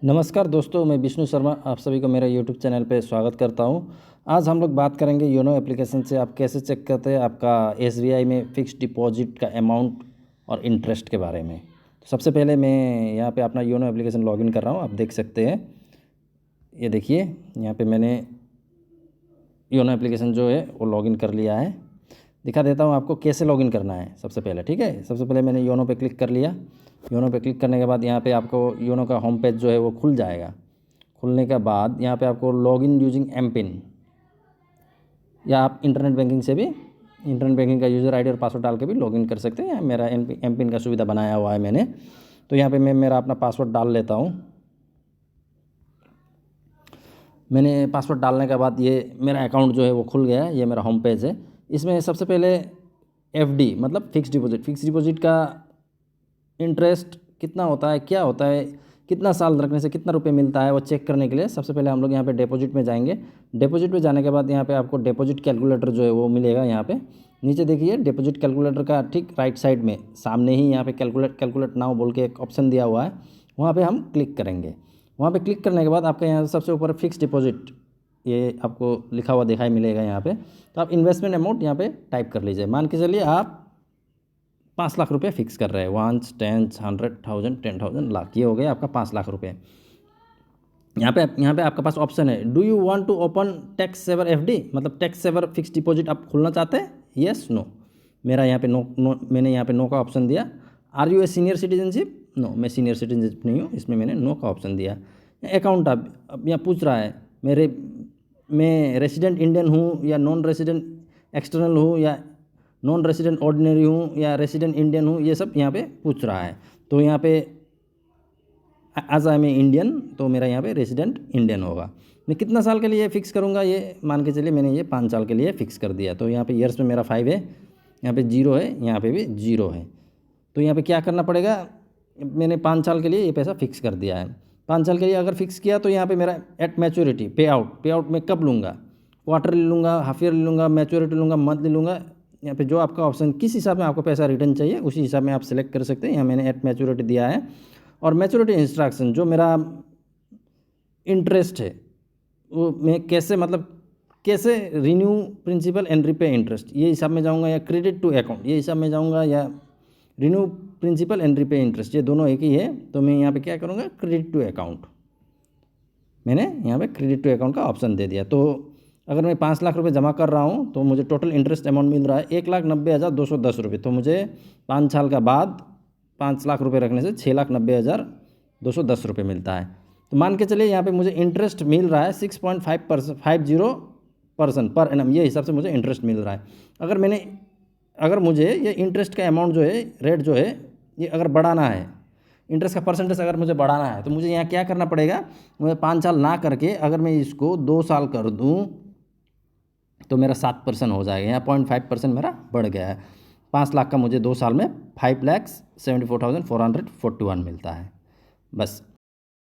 नमस्कार दोस्तों, मैं विष्णु शर्मा आप सभी को मेरे यूट्यूब चैनल पे स्वागत करता हूँ। आज हम लोग बात करेंगे योनो एप्लीकेशन से आप कैसे चेक करते हैं आपका एसबीआई में फ़िक्स्ड डिपॉजिट का अमाउंट और इंटरेस्ट के बारे में। तो सबसे पहले मैं यहाँ पे अपना योनो एप्लीकेशन लॉगिन कर रहा हूँ। आप देख सकते हैं, ये देखिए यहाँ पे मैंने योनो एप्लीकेशन जो है वो लॉगिन कर लिया है। दिखा देता हूँ आपको कैसे लॉगिन करना है। सबसे पहले ठीक है, सबसे पहले मैंने योनो पे क्लिक कर लिया। योनो पे क्लिक करने के बाद यहाँ पे आपको योनो का होम पेज जो है वो खुल जाएगा। खुलने के बाद यहाँ पे आपको लॉगिन यूजिंग एम पिन, या आप इंटरनेट बैंकिंग से भी इंटरनेट बैंकिंग का यूज़र आईडी और पासवर्ड डाल के भी लॉगिन कर सकते हैं। मेरा एम पिन का सुविधा बनाया हुआ है मैंने, तो यहाँ पे मैं मेरा अपना पासवर्ड डाल लेता हूँ। मैंने पासवर्ड डालने के बाद ये मेरा अकाउंट जो है वो खुल गया है। ये मेरा होम पेज है। इसमें सबसे पहले एफडी मतलब फ़िक्स्ड डिपॉजिट का इंटरेस्ट कितना होता है, क्या होता है, कितना साल रखने से कितना रुपए मिलता है, वो चेक करने के लिए सबसे पहले हम लोग यहाँ पे डिपॉजिट में जाएंगे। डिपॉजिट में जाने के बाद यहाँ पे आपको डिपॉजिट कैलकुलेटर जो है वो मिलेगा। यहाँ पे नीचे देखिए डिपॉजिट कैलकुलेटर का ठीक राइट साइड में सामने ही यहाँ पे कैलकुलेट नाउ बोल के एक ऑप्शन दिया हुआ है, वहाँ पर हम क्लिक करेंगे। वहाँ पर क्लिक करने के बाद आपका यहाँ सबसे ऊपर फिक्स डिपॉजिट ये आपको लिखा हुआ दिखाई मिलेगा यहाँ पे। तो आप इन्वेस्टमेंट अमाउंट यहाँ पे टाइप कर लीजिए। मान के चलिए आप 5 लाख रुपए फिक्स कर रहे हैं। 1 10 100,000 10,000 लाख, ये हो गया आपका 5 लाख रुपए। यहाँ पे आपके पास ऑप्शन है, do you want to open tax saver FD, मतलब टैक्स सेवर फिक्स डिपॉजिट आप खोलना चाहते हैं, येस नो। मेरा यहाँ पे नो मैंने यहाँ पे नो का ऑप्शन दिया। Are you a senior citizenship, no मैं सीनियर सिटीजनशिप नहीं हूँ, इसमें मैंने नो का ऑप्शन दिया। अकाउंट अब यहाँ पूछ रहा है मैं रेसिडेंट इंडियन हूँ या नॉन रेसिडेंट एक्सटर्नल हूँ, या नॉन रेसिडेंट ऑर्डिनरी हूँ, या रेसिडेंट इंडियन हूँ, ये सब यहाँ पे पूछ रहा है। तो यहाँ पे एज आई एम इंडियन, तो मेरा यहाँ पे रेसिडेंट इंडियन होगा। मैं कितना साल के लिए फिक्स करूँगा, ये मान के चलिए मैंने ये 5 साल के लिए फ़िक्स कर दिया। तो यहाँ पे ईयर्स में मेरा 5 है, यहाँ पे 0 है, यहाँ पे भी 0 है। तो यहाँ पे क्या करना पड़ेगा, मैंने 5 साल के लिए ये पैसा फिक्स कर दिया है। 5 साल के लिए अगर फिक्स किया तो यहाँ पे मेरा एट मैच्योरिटी पे आउट मैं कब लूँगा, क्वार्टरली लूँगा, हाफ ईयरली लूँगा, मैच्योरिटी लूँगा, मंथली लूँगा। यहाँ पे जो आपका ऑप्शन किस हिसाब में आपको पैसा रिटर्न चाहिए उसी हिसाब में आप सेलेक्ट कर सकते हैं। यहाँ मैंने एट मैच्योरिटी दिया है। और मैच्योरिटी इंस्ट्रक्शन जो मेरा इंटरेस्ट है वो मैं कैसे कैसे renew principal and repay interest, ये हिसाब में जाऊँगा, या क्रेडिट टू अकाउंट ये हिसाब में जाऊँगा, या renew principal and repay interest, ये दोनों एक ही है। तो मैं यहाँ पे क्या करूँगा, क्रेडिट टू अकाउंट, मैंने यहाँ पे क्रेडिट टू अकाउंट का ऑप्शन दे दिया। तो अगर मैं 5 लाख रुपए जमा कर रहा हूँ तो मुझे टोटल इंटरेस्ट अमाउंट मिल रहा है 1,90,210 रुपये। तो मुझे 5 साल का बाद 5 लाख रुपए रखने से 6,90,210 रुपये मिलता है। तो मान के चलिए यहाँ पे मुझे इंटरेस्ट मिल रहा है 6.50% पर एनम, ये हिसाब से मुझे इंटरेस्ट मिल रहा है। अगर मुझे ये इंटरेस्ट का अमाउंट जो है, रेट जो है, ये अगर बढ़ाना है, इंटरेस्ट का परसेंटेज अगर मुझे बढ़ाना है, तो मुझे यहाँ क्या करना पड़ेगा, मुझे 5 साल ना करके अगर मैं इसको 2 साल कर दूँ तो मेरा 7% हो जाएगा। यहाँ 0.5% मेरा बढ़ गया है। 5 लाख का मुझे 2 साल में 5,74,441 मिलता है। बस